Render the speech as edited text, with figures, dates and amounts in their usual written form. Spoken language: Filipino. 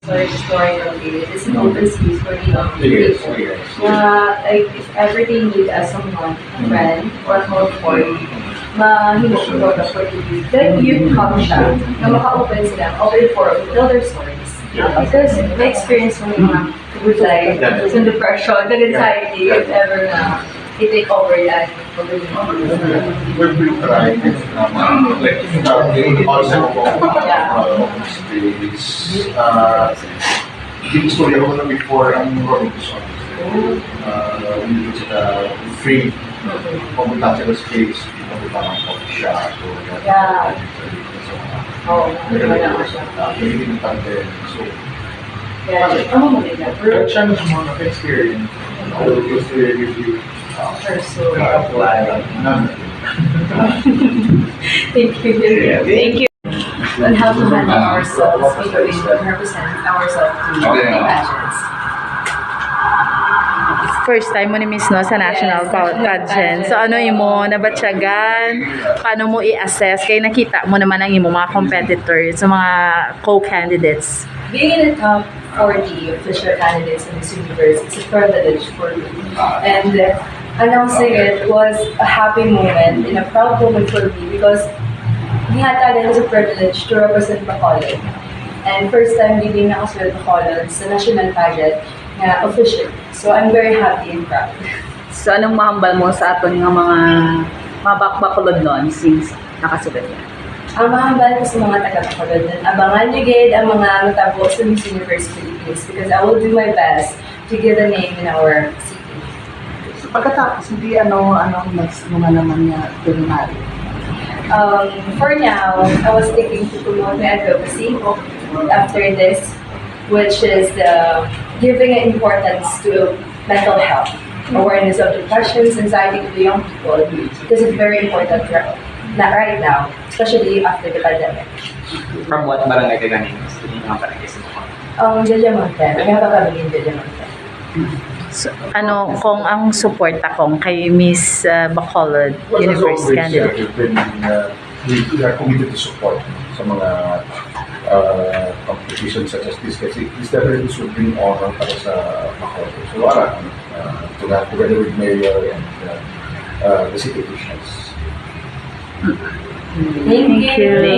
Story located. It's an open space for the young people. Like, if ever they need someone, a friend, or a call for mahimok ko na for you. Then you come siya, na maka-open sila, open for tell their stories. Because my experience with like some depression and anxiety, if ever na they take over that. We're trying like the concept of yung story ako na before ang Robinson. It's free pumunta sa space, pumunta ng coffee shop. Production is more of experience. I will just give you Thank you. Thank you. On how to handle ourselves, we represent ourselves to the pageants. First time mo ni Miss no sa national pageant. So ano mo nabatyagan? Paano mo i-assess? Kaya nakita mo naman ang imo mga competitors, sa mga co-candidates. Being in the top 40 official candidates in Miss Universe is a privilege for me. And announcing it was a happy moment and a proud moment for me because Ginahatagan is a privilege to represent Bacolod. And first time giving na ako sa Bacolod sa national pageant na official. So I'm very happy and proud. So anong mahambal mo sa aton nga mga Bacolod noon since nakasulat na? Ang mahambal ko sa mga taga-Bacolod nun, abangan nyo gid ang mga natabo sa Miss Universe Philippines because I will do my best to give a name in our city. So pagkatapos, hindi next mo naman niya culinary? For now, I was thinking to promote my advocacy after this, which is giving an importance to mental health, awareness of depressions, anxiety to the young people, because it's very important right now, especially after the pandemic. From what barangay ka galing? Hindi nga barangay sa mga. Jajamonte. I have a family in Jajamonte. So, kung ang suporta kong kay Miss Bacolod Universe candidate? We are committed to support sa mga competitions such as this kasi this definitely should bring honor para sa Bacolod. So, together with Mayor and the city officials. Thank you.